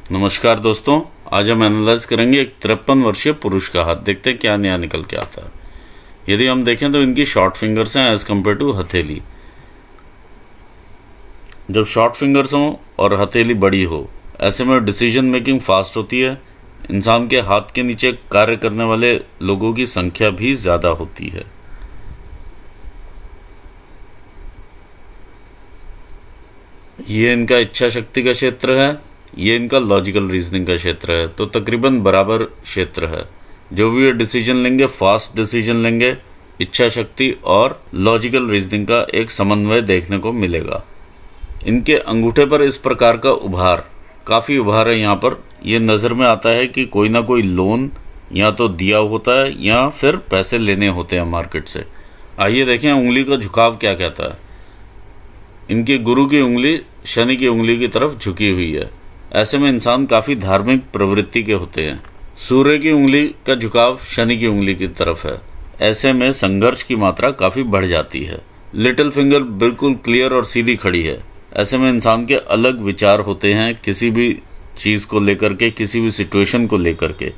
नमस्कार दोस्तों, आज हम एनालाइज करेंगे एक 53 वर्षीय पुरुष का हाथ। देखते हैं क्या नया निकल के आता है। यदि हम देखें तो इनकी शॉर्ट फिंगर्स हैं एज कम्पेयर टू हथेली। जब शॉर्ट फिंगर्स हों और हथेली बड़ी हो, ऐसे में डिसीजन मेकिंग फास्ट होती है। इंसान के हाथ के नीचे कार्य करने वाले लोगों की संख्या भी ज़्यादा होती है। ये इनका इच्छा शक्ति का क्षेत्र है, ये इनका लॉजिकल रीजनिंग का क्षेत्र है। तो तकरीबन बराबर क्षेत्र है। जो भी ये डिसीजन लेंगे, फास्ट डिसीजन लेंगे। इच्छा शक्ति और लॉजिकल रीजनिंग का एक समन्वय देखने को मिलेगा। इनके अंगूठे पर इस प्रकार का उभार, काफ़ी उभार है यहाँ पर। ये नज़र में आता है कि कोई ना कोई लोन या तो दिया होता है या फिर पैसे लेने होते हैं मार्केट से। आइए देखें उंगली का झुकाव क्या कहता है। इनकी गुरु की उंगली शनि की उंगली की तरफ झुकी हुई है। ऐसे में इंसान काफ़ी धार्मिक प्रवृत्ति के होते हैं। सूर्य की उंगली का झुकाव शनि की उंगली की तरफ है। ऐसे में संघर्ष की मात्रा काफ़ी बढ़ जाती है। लिटिल फिंगर बिल्कुल क्लियर और सीधी खड़ी है। ऐसे में इंसान के अलग विचार होते हैं किसी भी चीज़ को लेकर के, किसी भी सिचुएशन को लेकर के।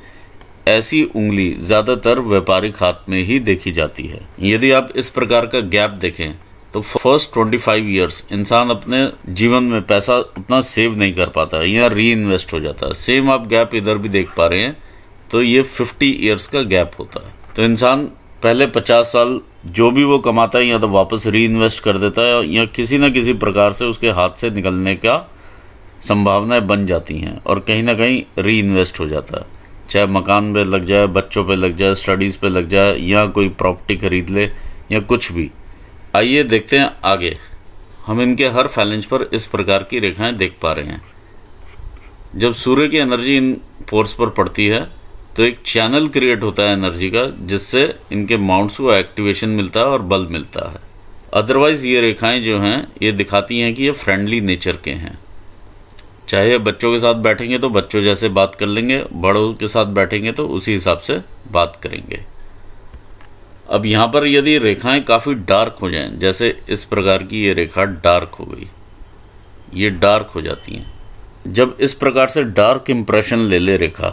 ऐसी उंगली ज़्यादातर व्यापारिक हाथ में ही देखी जाती है। यदि आप इस प्रकार का गैप देखें तो फर्स्ट 25 ईयर्स इंसान अपने जीवन में पैसा उतना सेव नहीं कर पाता है या री इन्वेस्ट हो जाता है। सेम आप गैप इधर भी देख पा रहे हैं, तो ये 50 ईयर्स का गैप होता है। तो इंसान पहले 50 साल जो भी वो कमाता है या तो वापस री इन्वेस्ट कर देता है या किसी न किसी प्रकार से उसके हाथ से निकलने का संभावनाएं बन जाती हैं और कहीं ना कहीं री इन्वेस्ट हो जाता है। चाहे मकान पे लग जाए, बच्चों पे लग जाए, स्टडीज़ पे लग जाए या कोई प्रॉपर्टी खरीद ले या कुछ भी। आइए देखते हैं आगे। हम इनके हर फैलेंज पर इस प्रकार की रेखाएं देख पा रहे हैं। जब सूर्य की एनर्जी इन पोर्स पर पड़ती है तो एक चैनल क्रिएट होता है एनर्जी का, जिससे इनके माउंट्स को एक्टिवेशन मिलता है और बल मिलता है। अदरवाइज ये रेखाएं जो हैं ये दिखाती हैं कि ये फ्रेंडली नेचर के हैं। चाहे बच्चों के साथ बैठेंगे तो बच्चों जैसे बात कर लेंगे, बड़ों के साथ बैठेंगे तो उसी हिसाब से बात करेंगे। अब यहाँ पर यदि रेखाएं काफ़ी डार्क हो जाएं, जैसे इस प्रकार की ये रेखा डार्क हो गई, ये डार्क हो जाती हैं। जब इस प्रकार से डार्क इंप्रेशन ले ले रेखा,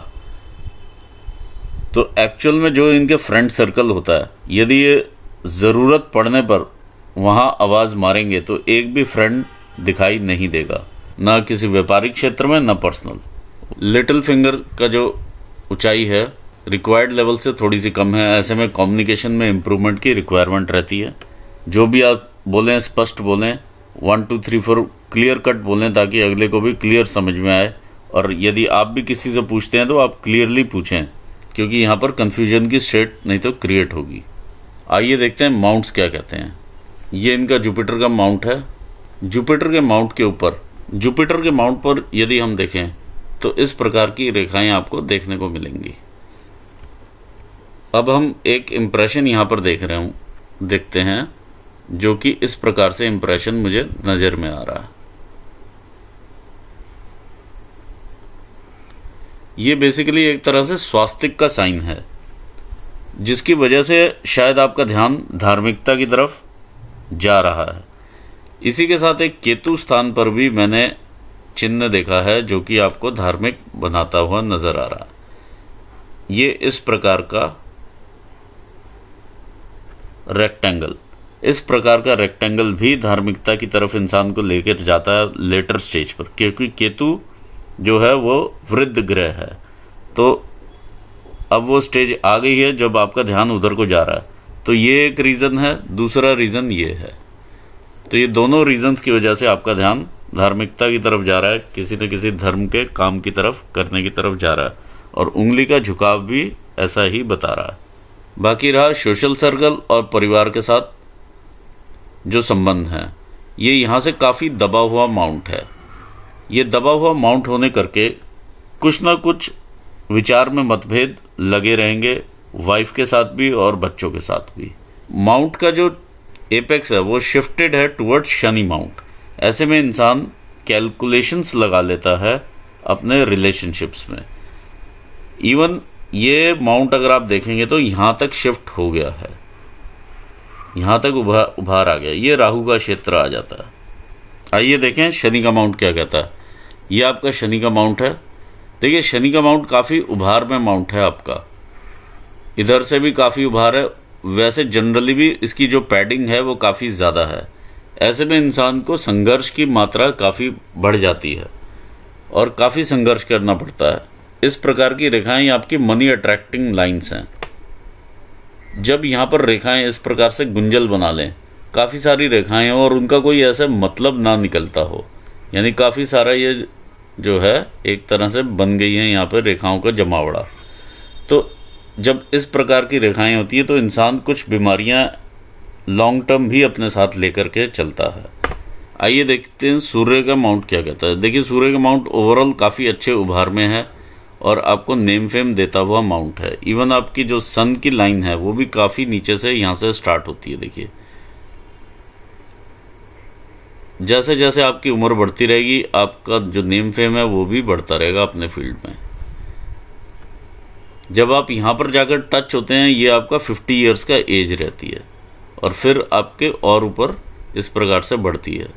तो एक्चुअल में जो इनके फ्रेंड सर्कल होता है, यदि ये ज़रूरत पड़ने पर वहाँ आवाज़ मारेंगे तो एक भी फ्रेंड दिखाई नहीं देगा, ना किसी व्यापारिक क्षेत्र में ना पर्सनल। लिटिल फिंगर का जो ऊंचाई है रिक्वायर्ड लेवल से थोड़ी सी कम है। ऐसे में कम्युनिकेशन में इम्प्रूवमेंट की रिक्वायरमेंट रहती है। जो भी आप बोलें स्पष्ट बोलें, 1 2 3 4 क्लियर कट बोलें ताकि अगले को भी क्लियर समझ में आए। और यदि आप भी किसी से पूछते हैं तो आप क्लियरली पूछें, क्योंकि यहाँ पर कन्फ्यूजन की स्टेट नहीं तो क्रिएट होगी। आइए देखते हैं माउंट्स क्या कहते हैं। ये इनका जुपिटर का माउंट है। जुपिटर के माउंट के ऊपर, जुपिटर के माउंट पर यदि हम देखें तो इस प्रकार की रेखाएं आपको देखने को मिलेंगी। अब हम एक इम्प्रेशन यहाँ पर देखते हैं, जो कि इस प्रकार से इम्प्रेशन मुझे नज़र में आ रहा है। ये बेसिकली एक तरह से स्वास्तिक का साइन है, जिसकी वजह से शायद आपका ध्यान धार्मिकता की तरफ जा रहा है। इसी के साथ एक केतु स्थान पर भी मैंने चिन्ह देखा है, जो कि आपको धार्मिक बनाता हुआ नज़र आ रहा है। ये इस प्रकार का रेक्टेंगल, इस प्रकार का रेक्टेंगल भी धार्मिकता की तरफ इंसान को लेकर जाता है लेटर स्टेज पर, क्योंकि केतु जो है वो वृद्ध ग्रह है। तो अब वो स्टेज आ गई है जब आपका ध्यान उधर को जा रहा है। तो ये एक रीज़न है। दूसरा रीज़न ये है। तो ये दोनों रीजंस की वजह से आपका ध्यान धार्मिकता की तरफ जा रहा है, किसी न किसी धर्म के काम की तरफ करने की तरफ जा रहा है। और उंगली का झुकाव भी ऐसा ही बता रहा है। बाकी रहा सोशल सर्कल और परिवार के साथ जो संबंध है, ये यहाँ से काफ़ी दबा हुआ माउंट है। ये दबा हुआ माउंट होने करके कुछ ना कुछ विचार में मतभेद लगे रहेंगे, वाइफ के साथ भी और बच्चों के साथ भी। माउंट का जो एपेक्स है वो शिफ्टेड है टुवर्ड्स शनि माउंट। ऐसे में इंसान कैलकुलेशंस लगा लेता है अपने रिलेशनशिप्स में। इवन ये माउंट अगर आप देखेंगे तो यहाँ तक शिफ्ट हो गया है, यहाँ तक उभार आ गया। ये राहु का क्षेत्र आ जाता है। आइए देखें शनि का माउंट क्या कहता है। ये आपका शनि का माउंट है। देखिए शनि का माउंट काफ़ी उभार में माउंट है आपका, इधर से भी काफ़ी उभार है। वैसे जनरली भी इसकी जो पैडिंग है वो काफ़ी ज़्यादा है। ऐसे में इंसान को संघर्ष की मात्रा काफ़ी बढ़ जाती है और काफ़ी संघर्ष करना पड़ता है। इस प्रकार की रेखाएं आपकी मनी अट्रैक्टिंग लाइंस हैं। जब यहाँ पर रेखाएं इस प्रकार से गुंजल बना लें, काफ़ी सारी रेखाएं और उनका कोई ऐसा मतलब ना निकलता हो, यानी काफ़ी सारा ये जो है एक तरह से बन गई है यहाँ पर रेखाओं का जमावड़ा, तो जब इस प्रकार की रेखाएं होती है तो इंसान कुछ बीमारियां लॉन्ग टर्म भी अपने साथ लेकर के चलता है। आइए देखते हैं सूर्य का माउंट क्या कहता है। देखिए सूर्य का माउंट ओवरऑल काफ़ी अच्छे उभार में है और आपको नेम फेम देता हुआ माउंट है। इवन आपकी जो सन की लाइन है वो भी काफ़ी नीचे से यहाँ से स्टार्ट होती है। देखिए जैसे जैसे आपकी उम्र बढ़ती रहेगी आपका जो नेम फेम है वो भी बढ़ता रहेगा अपने फील्ड में। जब आप यहाँ पर जाकर टच होते हैं ये आपका 50 ईयर्स का एज रहती है और फिर आपके और ऊपर इस प्रकार से बढ़ती है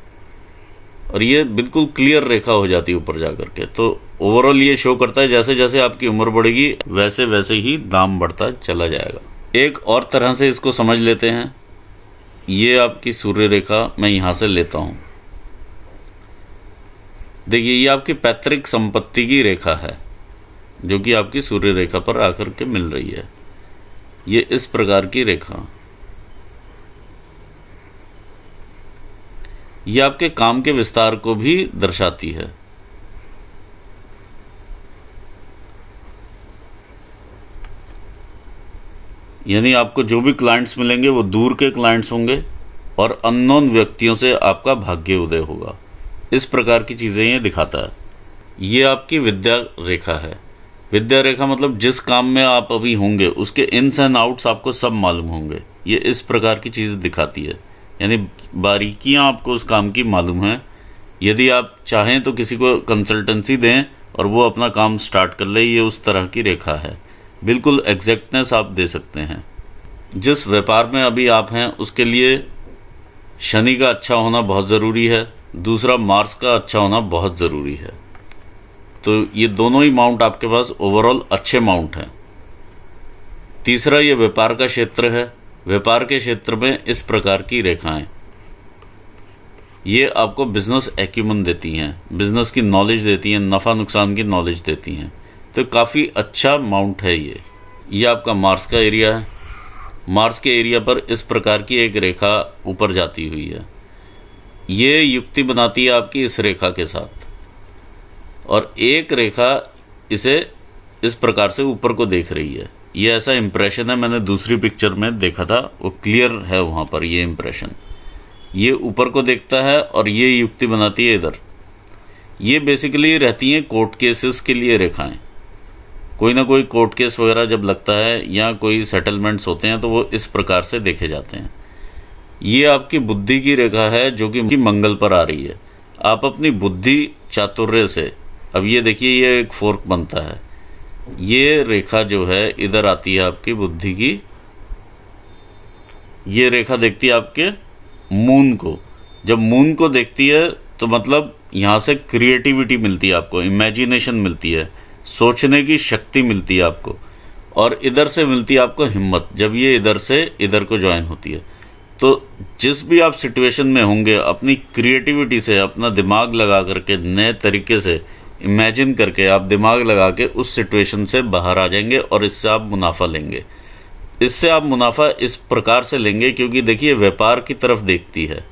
और ये बिल्कुल क्लियर रेखा हो जाती है ऊपर जाकर के। तो ओवरऑल ये शो करता है जैसे जैसे आपकी उम्र बढ़ेगी वैसे वैसे ही दाम बढ़ता चला जाएगा। एक और तरह से इसको समझ लेते हैं। ये आपकी सूर्य रेखा मैं यहाँ से लेता हूँ। देखिए ये आपकी पैतृक संपत्ति की रेखा है जो कि आपकी सूर्य रेखा पर आकर के मिल रही है। ये इस प्रकार की रेखा ये आपके काम के विस्तार को भी दर्शाती है। यानी आपको जो भी क्लाइंट्स मिलेंगे वो दूर के क्लाइंट्स होंगे और अननोन व्यक्तियों से आपका भाग्य उदय होगा। इस प्रकार की चीज़ें ये दिखाता है। ये आपकी विद्या रेखा है। विद्या रेखा मतलब जिस काम में आप अभी होंगे उसके इन्स एंड आउट्स आपको सब मालूम होंगे। ये इस प्रकार की चीज़ दिखाती है, यानी बारीकियां आपको उस काम की मालूम है। यदि आप चाहें तो किसी को कंसल्टेंसी दें और वो अपना काम स्टार्ट कर ले, ये उस तरह की रेखा है। बिल्कुल एग्जैक्टनेस आप दे सकते हैं। जिस व्यापार में अभी आप हैं उसके लिए शनि का अच्छा होना बहुत ज़रूरी है, दूसरा मार्स का अच्छा होना बहुत ज़रूरी है। तो ये दोनों ही माउंट आपके पास ओवरऑल अच्छे माउंट हैं। तीसरा ये व्यापार का क्षेत्र है। व्यापार के क्षेत्र में इस प्रकार की रेखाएं ये आपको बिजनेस एक्यूमन देती हैं, बिजनेस की नॉलेज देती हैं, नफ़ा नुकसान की नॉलेज देती हैं। तो काफ़ी अच्छा माउंट है ये आपका मार्स का एरिया है। मार्स के एरिया पर इस प्रकार की एक रेखा ऊपर जाती हुई है। ये युक्ति बनाती है आपकी इस रेखा के साथ और एक रेखा इसे इस प्रकार से ऊपर को देख रही है। ये ऐसा इम्प्रेशन है, मैंने दूसरी पिक्चर में देखा था, वो क्लियर है वहाँ पर ये इम्प्रेशन। ये ऊपर को देखता है और ये युक्ति बनाती है इधर। ये बेसिकली रहती हैं कोर्ट केसेस के लिए रेखाएं। कोई ना कोई कोर्ट केस वगैरह जब लगता है या कोई सेटलमेंट्स होते हैं तो वो इस प्रकार से देखे जाते हैं। ये आपकी बुद्धि की रेखा है जो कि मंगल पर आ रही है। आप अपनी बुद्धि चातुर्य से, अब ये देखिए ये एक फोर्क बनता है, ये रेखा जो है इधर आती है आपकी बुद्धि की। ये रेखा देखती है आपके मून को। जब मून को देखती है तो मतलब यहाँ से क्रिएटिविटी मिलती है आपको, इमेजिनेशन मिलती है, सोचने की शक्ति मिलती है आपको, और इधर से मिलती है आपको हिम्मत। जब ये इधर से इधर को ज्वाइन होती है तो जिस भी आप सिचुएशन में होंगे अपनी क्रिएटिविटी से, अपना दिमाग लगा करके, नए तरीके से इमेजिन करके आप दिमाग लगा के उस सिचुएशन से बाहर आ जाएंगे और इससे आप मुनाफा लेंगे। इससे आप मुनाफा इस प्रकार से लेंगे क्योंकि देखिए व्यापार की तरफ देखती है,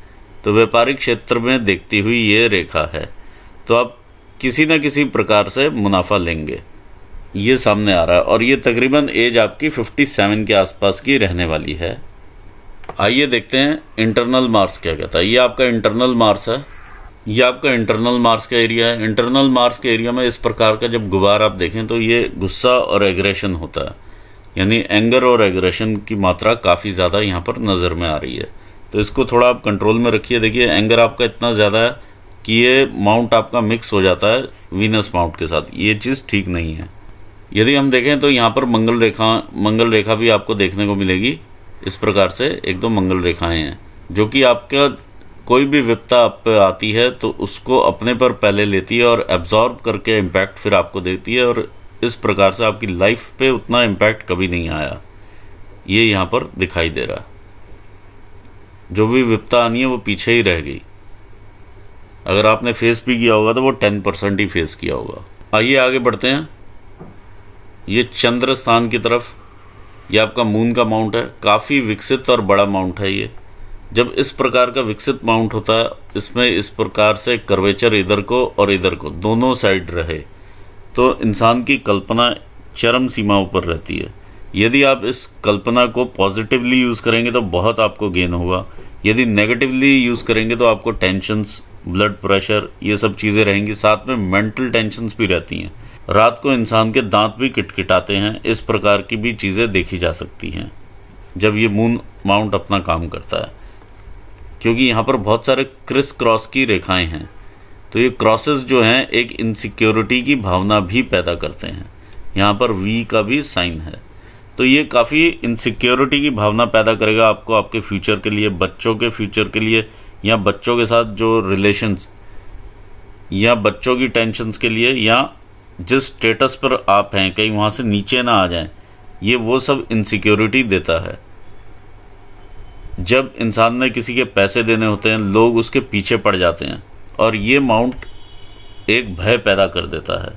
तो व्यापारिक क्षेत्र में देखती हुई ये रेखा है, तो आप किसी न किसी प्रकार से मुनाफा लेंगे। ये सामने आ रहा है और ये तकरीबन एज आपकी 57 के आसपास की रहने वाली है। आइए देखते हैं इंटरनल मार्स क्या कहता है। ये आपका इंटरनल मार्स है। ये आपका इंटरनल मार्स का एरिया है। इंटरनल मार्स के एरिया में इस प्रकार का जब गुबार आप देखें तो ये गुस्सा और एग्रेशन होता है, यानी एंगर और एग्रेशन की मात्रा काफ़ी ज़्यादा यहाँ पर नज़र में आ रही है। तो इसको थोड़ा आप कंट्रोल में रखिए। देखिए एंगर आपका इतना ज़्यादा है कि ये माउंट आपका मिक्स हो जाता है वीनस माउंट के साथ। ये चीज़ ठीक नहीं है। यदि हम देखें तो यहाँ पर मंगल रेखा भी आपको देखने को मिलेगी। इस प्रकार से एक दो मंगल रेखाएं हैं जो कि आपका कोई भी विपदा आप पे आती है तो उसको अपने पर पहले लेती है और एब्जॉर्ब करके इम्पैक्ट फिर आपको देती है, और इस प्रकार से आपकी लाइफ पे उतना इम्पैक्ट कभी नहीं आया। ये यहाँ पर दिखाई दे रहा है। जो भी विपदा आनी है वो पीछे ही रह गई। अगर आपने फेस भी किया होगा तो वो 10% ही फेस किया होगा। आइए आगे बढ़ते हैं। ये चंद्र स्थान की तरफ, ये आपका मून का माउंट है। काफ़ी विकसित और बड़ा माउंट है ये। जब इस प्रकार का विकसित माउंट होता है, इसमें इस प्रकार से कर्वेचर इधर को और इधर को दोनों साइड रहे, तो इंसान की कल्पना चरम सीमाओं पर रहती है। यदि आप इस कल्पना को पॉजिटिवली यूज़ करेंगे तो बहुत आपको गेन होगा। यदि नेगेटिवली यूज़ करेंगे तो आपको टेंशन्स, ब्लड प्रेशर, ये सब चीज़ें रहेंगी। साथ में मेंटल टेंशन्स भी रहती हैं। रात को इंसान के दांत भी किटकिटाते हैं। इस प्रकार की भी चीज़ें देखी जा सकती हैं जब ये मून माउंट अपना काम करता है, क्योंकि यहाँ पर बहुत सारे क्रिस क्रॉस की रेखाएं हैं। तो ये क्रॉसेस जो हैं एक इनसिक्योरिटी की भावना भी पैदा करते हैं। यहाँ पर वी का भी साइन है, तो ये काफ़ी इनसिक्योरिटी की भावना पैदा करेगा आपको, आपके फ्यूचर के लिए, बच्चों के फ्यूचर के लिए, या बच्चों के साथ जो रिलेशंस, या बच्चों की टेंशन्स के लिए, या जिस स्टेटस पर आप हैं कहीं वहाँ से नीचे ना आ जाएं। ये वो सब इनसिक्योरिटी देता है। जब इंसान ने किसी के पैसे देने होते हैं, लोग उसके पीछे पड़ जाते हैं, और ये माउंट एक भय पैदा कर देता है।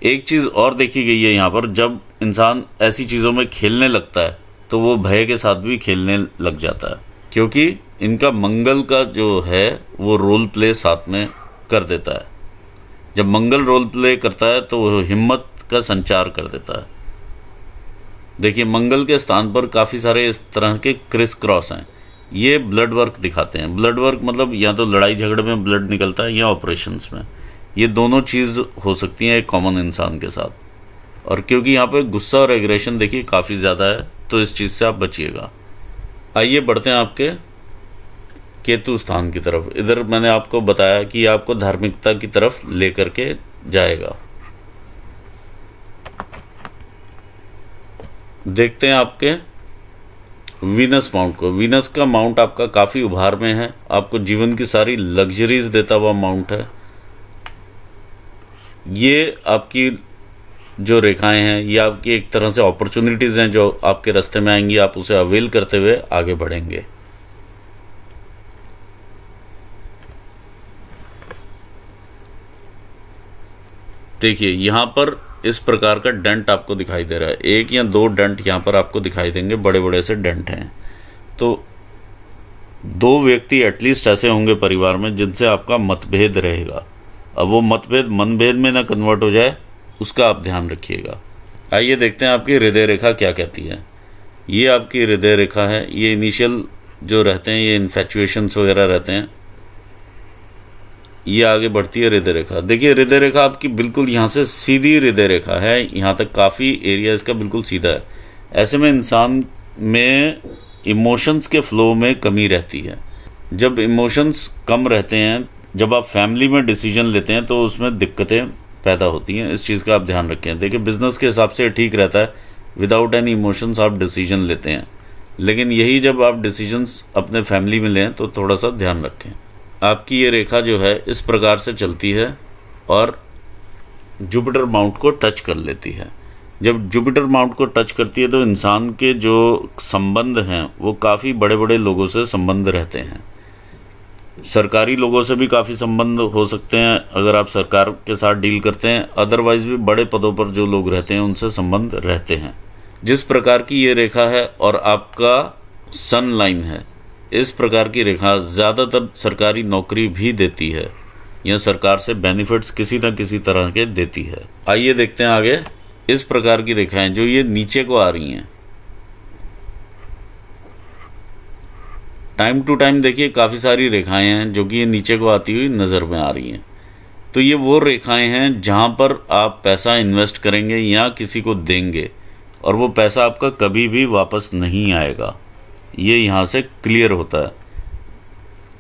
एक चीज़ और देखी गई है यहाँ पर, जब इंसान ऐसी चीज़ों में खेलने लगता है तो वो भय के साथ भी खेलने लग जाता है, क्योंकि इनका मंगल का जो है वो रोल प्ले साथ में कर देता है। जब मंगल रोल प्ले करता है तो वो हिम्मत का संचार कर देता है। देखिए, मंगल के स्थान पर काफ़ी सारे इस तरह के क्रिस क्रॉस हैं। ये ब्लड वर्क दिखाते हैं। ब्लड वर्क मतलब या तो लड़ाई झगड़े में ब्लड निकलता है या ऑपरेशंस में। ये दोनों चीज़ हो सकती हैं एक कॉमन इंसान के साथ। और क्योंकि यहाँ पे गुस्सा और एग्रेशन देखिए काफ़ी ज़्यादा है, तो इस चीज़ से आप बचिएगा। आइए बढ़ते हैं आपके केतु स्थान की तरफ। इधर मैंने आपको बताया कि आपको धार्मिकता की तरफ लेकर के जाएगा। देखते हैं आपके वीनस माउंट को। वीनस का माउंट आपका काफ़ी उभार में है, आपको जीवन की सारी लग्जरीज देता हुआ माउंट है। ये आपकी जो रेखाएं हैं, ये आपकी एक तरह से अपॉर्चुनिटीज़ हैं जो आपके रास्ते में आएंगी। आप उसे अवेल करते हुए आगे बढ़ेंगे। देखिए, यहाँ पर इस प्रकार का डेंट आपको दिखाई दे रहा है। एक या दो डेंट यहाँ पर आपको दिखाई देंगे, बड़े बड़े से डेंट हैं। तो दो व्यक्ति एटलीस्ट ऐसे होंगे परिवार में जिनसे आपका मतभेद रहेगा। अब वो मतभेद मनभेद में ना कन्वर्ट हो जाए, उसका आप ध्यान रखिएगा। आइए देखते हैं आपकी हृदय रेखा क्या कहती है। ये आपकी हृदय रेखा है। ये इनिशियल जो रहते हैं, ये इन्फेचुएशंस वगैरह रहते हैं। ये आगे बढ़ती है हृदय रेखा। देखिए, हृदय रेखा आपकी बिल्कुल यहाँ से सीधी हृदय रेखा है। यहाँ तक काफ़ी एरिया इसका बिल्कुल सीधा है। ऐसे में इंसान में इमोशंस के फ्लो में कमी रहती है। जब इमोशंस कम रहते हैं, जब आप फैमिली में डिसीजन लेते हैं तो उसमें दिक्कतें पैदा होती हैं। इस चीज़ का आप ध्यान रखें। देखिए, बिजनेस के हिसाब से ठीक रहता है, विदाउट एनी इमोशंस आप डिसीजन लेते हैं। लेकिन यही जब आप डिसीजंस अपने फैमिली में लें तो थोड़ा सा ध्यान रखें। आपकी ये रेखा जो है इस प्रकार से चलती है और जुपिटर माउंट को टच कर लेती है। जब जुपिटर माउंट को टच करती है तो इंसान के जो संबंध हैं वो काफ़ी बड़े बड़े लोगों से संबंध रहते हैं। सरकारी लोगों से भी काफ़ी संबंध हो सकते हैं अगर आप सरकार के साथ डील करते हैं। अदरवाइज भी बड़े पदों पर जो लोग रहते हैं उनसे संबंध रहते हैं। जिस प्रकार की ये रेखा है और आपका सन लाइन है, इस प्रकार की रेखा ज़्यादातर सरकारी नौकरी भी देती है या सरकार से बेनिफिट्स किसी न किसी तरह के देती है। आइए देखते हैं आगे। इस प्रकार की रेखाएं जो ये नीचे को आ रही हैं, टाइम टू टाइम देखिए काफ़ी सारी रेखाएं हैं जो कि ये नीचे को आती हुई नज़र में आ रही हैं। तो ये वो रेखाएं हैं जहां पर आप पैसा इन्वेस्ट करेंगे या किसी को देंगे और वो पैसा आपका कभी भी वापस नहीं आएगा। ये यहाँ से क्लियर होता है।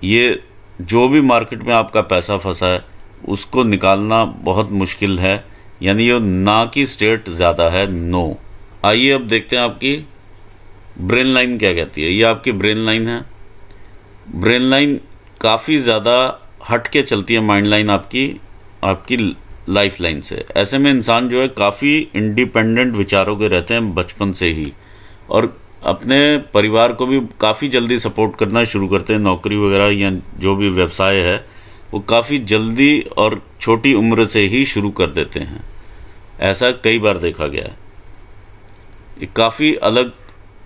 ये जो भी मार्केट में आपका पैसा फंसा है उसको निकालना बहुत मुश्किल है, यानी ये ना की स्टेट ज़्यादा है, नो। आइए अब देखते हैं आपकी ब्रेन लाइन क्या कहती है। ये आपकी ब्रेन लाइन है। ब्रेन लाइन काफ़ी ज़्यादा हट के चलती है माइंड लाइन आपकी लाइफ लाइन से। ऐसे में इंसान जो है काफ़ी इंडिपेंडेंट विचारों के रहते हैं बचपन से ही, और अपने परिवार को भी काफ़ी जल्दी सपोर्ट करना शुरू करते हैं। नौकरी वगैरह या जो भी व्यवसाय है वो काफ़ी जल्दी और छोटी उम्र से ही शुरू कर देते हैं। ऐसा कई बार देखा गया है। ये काफ़ी अलग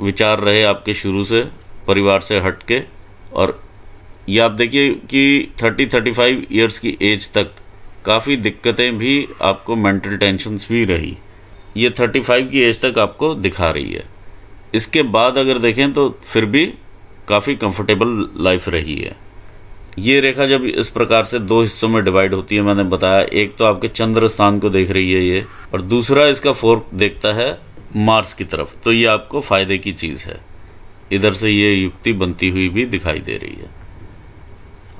विचार रहे आपके शुरू से परिवार से हट के, और ये आप देखिए कि 30-35 ईयर्स की एज तक काफ़ी दिक्कतें भी आपको, मेंटल टेंशन्स भी रही, ये 35 की एज तक आपको दिखा रही है। इसके बाद अगर देखें तो फिर भी काफ़ी कंफर्टेबल लाइफ रही है। ये रेखा जब इस प्रकार से दो हिस्सों में डिवाइड होती है, मैंने बताया, एक तो आपके चंद्र स्थान को देख रही है ये, और दूसरा इसका फोर्क देखता है मार्स की तरफ, तो ये आपको फ़ायदे की चीज़ है। इधर से ये युक्ति बनती हुई भी दिखाई दे रही है।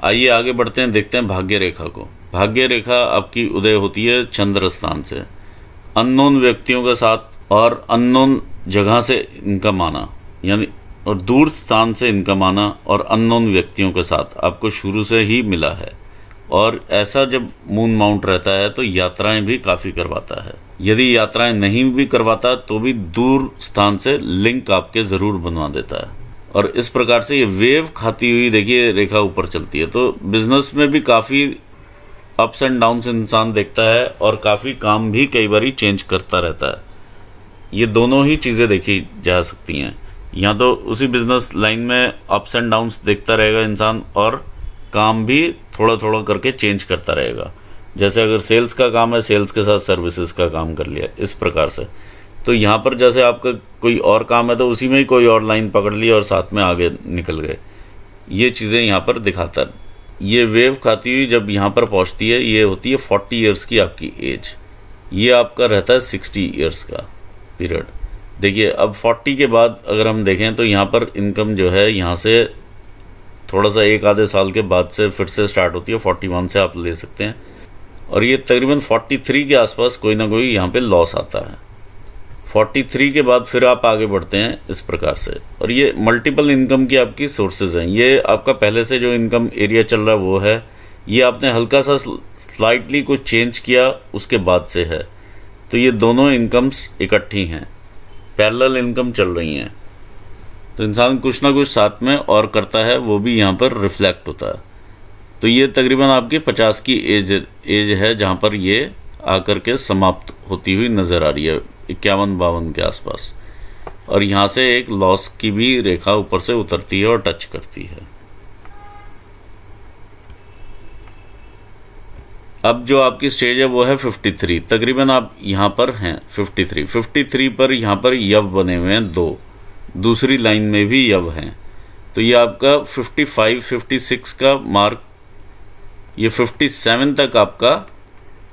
आइए आगे बढ़ते हैं, देखते हैं भाग्य रेखा को। भाग्य रेखा आपकी उदय होती है चंद्र स्थान से, अननोन व्यक्तियों के साथ और अननोन जगह से इनकम आना, यानी और दूर स्थान से इनकम आना और अननोन व्यक्तियों के साथ आपको शुरू से ही मिला है। और ऐसा जब मून माउंट रहता है तो यात्राएं भी काफ़ी करवाता है। यदि यात्राएं नहीं भी करवाता तो भी दूर स्थान से लिंक आपके ज़रूर बनवा देता है। और इस प्रकार से ये वेव खाती हुई देखिए रेखा ऊपर चलती है। तो बिजनेस में भी काफ़ी अप्स एंड डाउन्स इंसान देखता है, और काफ़ी काम भी कई बार चेंज करता रहता है। ये दोनों ही चीज़ें देखी जा सकती हैं। या तो उसी बिजनेस लाइन में अप्स एंड डाउन्स देखता रहेगा इंसान, और काम भी थोड़ा थोड़ा करके चेंज करता रहेगा। जैसे अगर सेल्स का काम है, सेल्स के साथ सर्विसेज का काम कर लिया, इस प्रकार से। तो यहाँ पर जैसे आपका कोई और काम है तो उसी में ही कोई और लाइन पकड़ ली और साथ में आगे निकल गए। ये चीज़ें यहाँ पर दिखाता है। ये वेव खाती हुई जब यहाँ पर पहुँचती है, ये होती है 40 ईयर्स की आपकी एज। ये आपका रहता है 60 ईयर्स का पीरियड। देखिए अब 40 के बाद अगर हम देखें तो यहाँ पर इनकम जो है यहाँ से थोड़ा सा एक आधे साल के बाद से फिर से स्टार्ट होती है। 41 से आप ले सकते हैं, और ये तकरीबन 43 के आसपास कोई ना कोई यहाँ पे लॉस आता है। 43 के बाद फिर आप आगे बढ़ते हैं इस प्रकार से, और ये मल्टीपल इनकम की आपकी सोर्सेज हैं। ये आपका पहले से जो इनकम एरिया चल रहा है वो है, ये आपने हल्का सा स्लाइटली कुछ चेंज किया उसके बाद से है। तो ये दोनों इनकम्स इकट्ठी हैं, पैरेलल इनकम चल रही हैं। तो इंसान कुछ ना कुछ साथ में और करता है, वो भी यहाँ पर रिफ्लेक्ट होता है। तो ये तकरीबन आपकी 50 की एज है जहाँ पर ये आकर के समाप्त होती हुई नज़र आ रही है, 51-52 के आसपास। और यहाँ से एक लॉस की भी रेखा ऊपर से उतरती है और टच करती है। अब जो आपकी स्टेज है वो है 53। तकरीबन आप यहाँ पर हैं 53 पर यहाँ पर यव बने हुए हैं दो, दूसरी लाइन में भी यव हैं। तो ये आपका 55-56 का मार्क, ये 57 तक आपका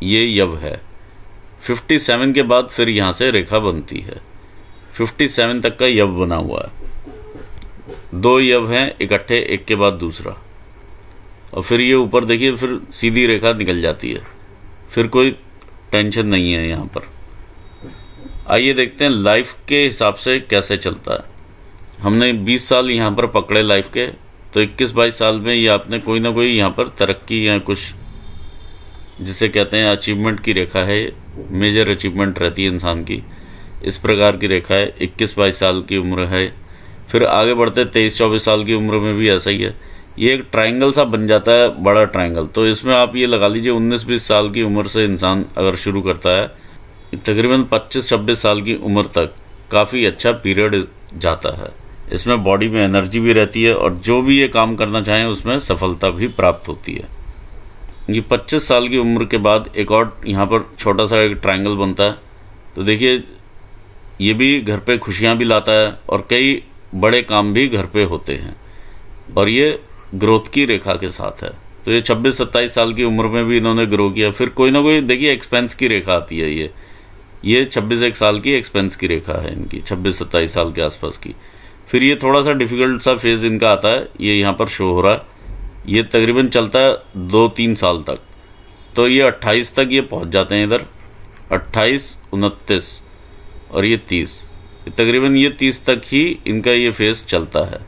ये यव है। 57 के बाद फिर यहाँ से रेखा बनती है। 57 तक का यव बना हुआ है, दो यव हैं इकट्ठे, एक के बाद दूसरा, और फिर ये ऊपर देखिए फिर सीधी रेखा निकल जाती है। फिर कोई टेंशन नहीं है यहाँ पर। आइए देखते हैं लाइफ के हिसाब से कैसे चलता है। हमने 20 साल यहाँ पर पकड़े लाइफ के, तो 21-22 साल में ये आपने कोई ना कोई यहाँ पर तरक्की या कुछ जिसे कहते हैं अचीवमेंट की रेखा है, मेजर अचीवमेंट रहती है इंसान की, इस प्रकार की रेखा है। 21-22 साल की उम्र है। फिर आगे बढ़ते 23-24 साल की उम्र में भी ऐसा ही है। ये एक ट्रायंगल सा बन जाता है, बड़ा ट्रायंगल। तो इसमें आप ये लगा लीजिए 19-20 साल की उम्र से इंसान अगर शुरू करता है, तकरीबन 25-26 साल की उम्र तक काफ़ी अच्छा पीरियड जाता है। इसमें बॉडी में एनर्जी भी रहती है, और जो भी ये काम करना चाहें उसमें सफलता भी प्राप्त होती है। ये 25 साल की उम्र के बाद एक और यहाँ पर छोटा सा एक ट्रायंगल बनता है। तो देखिए ये भी घर पे खुशियाँ भी लाता है, और कई बड़े काम भी घर पे होते हैं, और ये ग्रोथ की रेखा के साथ है। तो ये 26-27 साल की उम्र में भी इन्होंने ग्रो किया। फिर कोई ना कोई देखिए एक्सपेंस की रेखा आती है। ये 26-1 साल की एक्सपेंस की रेखा है इनकी, 26-27 साल के आसपास की। फिर ये थोड़ा सा डिफ़िकल्ट सा फेज़ इनका आता है, ये यहाँ पर शो हो रहा है। ये तकरीबन चलता है 2-3 साल तक। तो ये 28 तक ये पहुँच जाते हैं इधर, 28, 29 और ये 30। तकरीबन ये 30 तक ही इनका ये फेज़ चलता है।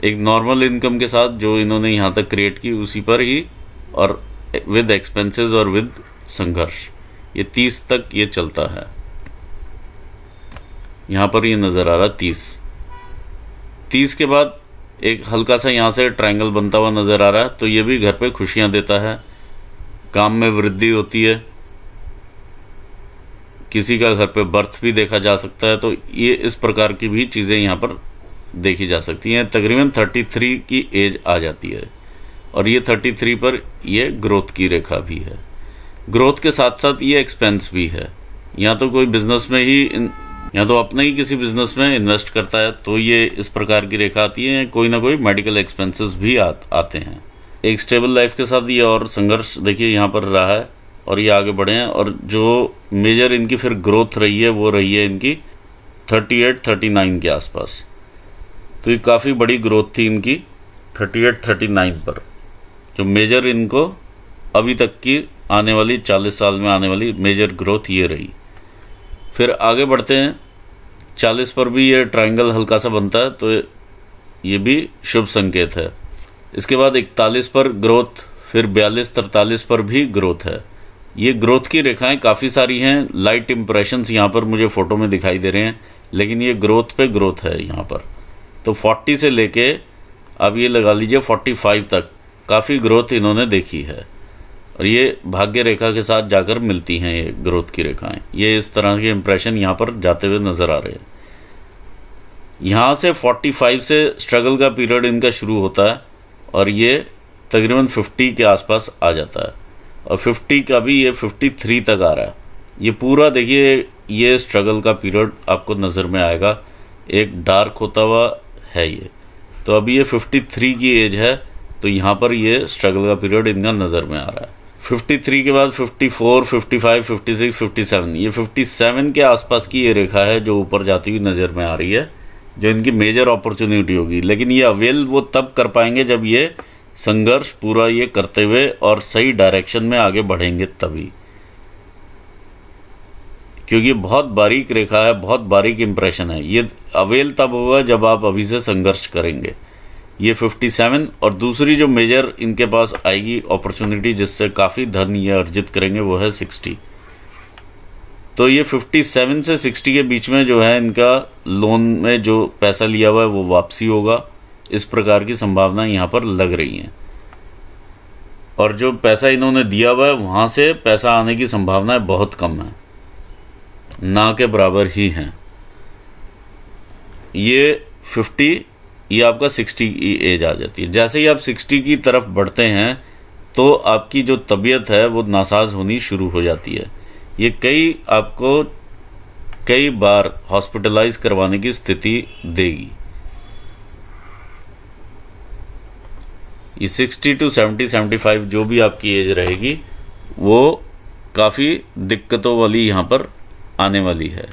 एक नॉर्मल इनकम के साथ जो इन्होंने यहाँ तक क्रिएट की उसी पर ही, और विद एक्सपेंसेस और विद संघर्ष, ये 30 तक ये चलता है। यहाँ पर ये नज़र आ रहा 30 के बाद एक हल्का सा यहाँ से ट्रायंगल बनता हुआ नज़र आ रहा है, तो ये भी घर पे खुशियाँ देता है, काम में वृद्धि होती है, किसी का घर पे बर्थ भी देखा जा सकता है। तो ये इस प्रकार की भी चीज़ें यहाँ पर देखी जा सकती हैं। तकरीबन 33 की एज आ जाती है, और ये 33 पर ये ग्रोथ की रेखा भी है। ग्रोथ के साथ साथ ये एक्सपेंस भी है। या तो कोई बिजनेस में ही, या तो अपने ही किसी बिजनेस में इन्वेस्ट करता है तो ये इस प्रकार की रेखा आती है, कोई ना कोई मेडिकल एक्सपेंसेस भी आते हैं। एक स्टेबल लाइफ के साथ ये और संघर्ष देखिए यहाँ पर रहा है, और ये आगे बढ़े हैं, और जो मेजर इनकी फिर ग्रोथ रही है वो रही है इनकी 38-39 के आसपास। तो ये काफ़ी बड़ी ग्रोथ थी इनकी 38-39 पर, जो मेजर इनको अभी तक की आने वाली 40 साल में आने वाली मेजर ग्रोथ ये रही। फिर आगे बढ़ते हैं, 40 पर भी ये ट्रायंगल हल्का सा बनता है, तो ये भी शुभ संकेत है। इसके बाद 41 पर ग्रोथ, फिर 42-43 पर भी ग्रोथ है। ये ग्रोथ की रेखाएं काफ़ी सारी हैं, लाइट इम्प्रेशंस यहाँ पर मुझे फ़ोटो में दिखाई दे रहे हैं, लेकिन ये ग्रोथ पे ग्रोथ है यहाँ पर। तो 40 से लेके अब ये लगा लीजिए 45 तक काफ़ी ग्रोथ इन्होंने देखी है, और ये भाग्य रेखा के साथ जाकर मिलती हैं ये ग्रोथ की रेखाएं। ये इस तरह के इंप्रेशन यहाँ पर जाते हुए नज़र आ रहे हैं। यहाँ से 45 से स्ट्रगल का पीरियड इनका शुरू होता है, और ये तकरीबन 50 के आसपास आ जाता है, और 50 का भी ये 53 तक आ रहा है। ये पूरा देखिए ये स्ट्रगल का पीरियड आपको नज़र में आएगा, एक डार्क होता हुआ है ये। तो अभी ये 53 की एज है, तो यहाँ पर ये स्ट्रगल का पीरियड इनका नज़र में आ रहा है। 53 के बाद 54, 55, 56, 57, ये 57 के आसपास की ये रेखा है जो ऊपर जाती हुई नज़र में आ रही है, जो इनकी मेजर अपॉर्चुनिटी होगी। लेकिन ये अवेल वो तब कर पाएंगे जब ये संघर्ष पूरा ये करते हुए और सही डायरेक्शन में आगे बढ़ेंगे तभी, क्योंकि बहुत बारीक रेखा है, बहुत बारीक इंप्रेशन है। ये अवेल तब होगा जब आप अभी से संघर्ष करेंगे। ये 57, और दूसरी जो मेजर इनके पास आएगी अपॉर्चुनिटी जिससे काफ़ी धन ये अर्जित करेंगे वो है 60। तो ये 57 से 60 के बीच में जो है इनका लोन में जो पैसा लिया हुआ है वो वापसी होगा, इस प्रकार की संभावना यहाँ पर लग रही हैं। और जो पैसा इन्होंने दिया हुआ है वहाँ से पैसा आने की संभावनाएं बहुत कम है, ना के बराबर ही हैं। ये 50, ये आपका 60 की एज आ जाती है। जैसे ही आप 60 की तरफ बढ़ते हैं तो आपकी जो तबीयत है वो नासाज होनी शुरू हो जाती है। ये आपको कई बार हॉस्पिटलाइज करवाने की स्थिति देगी। ये 60 to 70, 75 जो भी आपकी एज रहेगी वो काफ़ी दिक्कतों वाली यहाँ पर आने वाली है।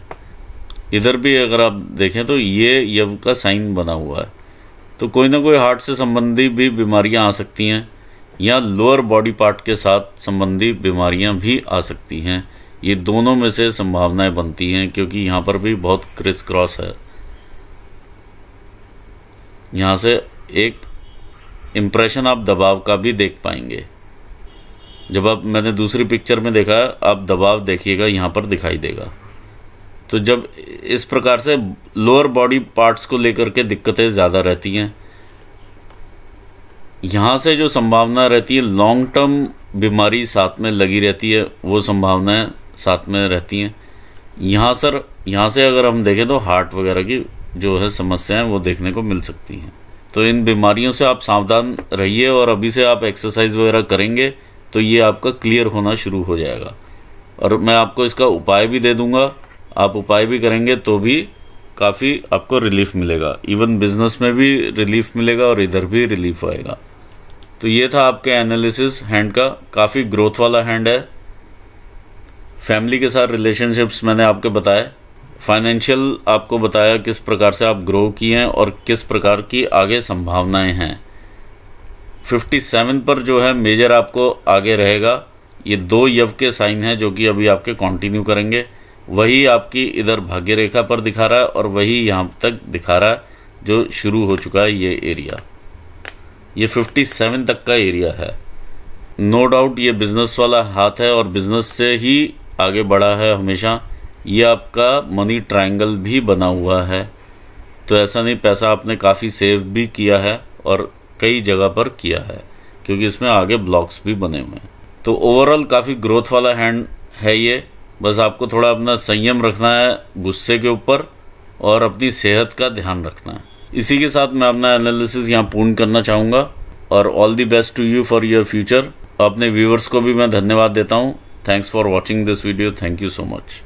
इधर भी अगर आप देखें तो ये यव का साइन बना हुआ है, तो कोई ना कोई हार्ट से संबंधी भी बीमारियां आ सकती हैं, या लोअर बॉडी पार्ट के साथ संबंधी बीमारियां भी आ सकती हैं। ये दोनों में से संभावनाएं बनती हैं, क्योंकि यहाँ पर भी बहुत क्रिस क्रॉस है। यहाँ से एक इम्प्रेशन आप दबाव का भी देख पाएंगे। जब मैंने दूसरी पिक्चर में देखा, आप दबाव देखिएगा यहाँ पर दिखाई देगा। तो जब इस प्रकार से लोअर बॉडी पार्ट्स को लेकर के दिक्कतें ज़्यादा रहती हैं, यहाँ से जो संभावना रहती है लॉन्ग टर्म बीमारी साथ में लगी रहती है, वो संभावनाएं साथ में रहती हैं। यहाँ से अगर हम देखें तो हार्ट वगैरह की जो है समस्याएं वो देखने को मिल सकती हैं। तो इन बीमारियों से आप सावधान रहिए, और अभी से आप एक्सरसाइज वगैरह करेंगे तो ये आपका क्लियर होना शुरू हो जाएगा। और मैं आपको इसका उपाय भी दे दूंगा, आप उपाय भी करेंगे तो भी काफ़ी आपको रिलीफ मिलेगा। इवन बिजनेस में भी रिलीफ मिलेगा और इधर भी रिलीफ आएगा। तो ये था आपके एनालिसिस हैंड का, काफ़ी ग्रोथ वाला हैंड है। फैमिली के साथ रिलेशनशिप्स मैंने आपको बताया, फाइनेंशियल आपको बताया किस प्रकार से आप ग्रो किए हैं और किस प्रकार की आगे संभावनाएं हैं। 57 पर जो है मेजर आपको आगे रहेगा। ये 2 यव के साइन हैं जो कि अभी आपके कंटिन्यू करेंगे। वही आपकी इधर भाग्य रेखा पर दिखा रहा है और वही यहाँ तक दिखा रहा है जो शुरू हो चुका है ये एरिया, ये 57 तक का एरिया है। नो डाउट ये बिज़नेस वाला हाथ है और बिज़नेस से ही आगे बढ़ा है हमेशा। ये आपका मनी ट्रायंगल भी बना हुआ है, तो ऐसा नहीं, पैसा आपने काफ़ी सेव भी किया है और कई जगह पर किया है, क्योंकि इसमें आगे ब्लॉक्स भी बने हुए हैं। तो ओवरऑल काफ़ी ग्रोथ वाला हैंड है ये। बस आपको थोड़ा अपना संयम रखना है गुस्से के ऊपर और अपनी सेहत का ध्यान रखना है। इसी के साथ मैं अपना एनालिसिस यहाँ पूर्ण करना चाहूँगा और all the best to you for your future. अपने व्यूअर्स को भी मैं धन्यवाद देता हूँ। Thanks for watching this video. Thank you so much.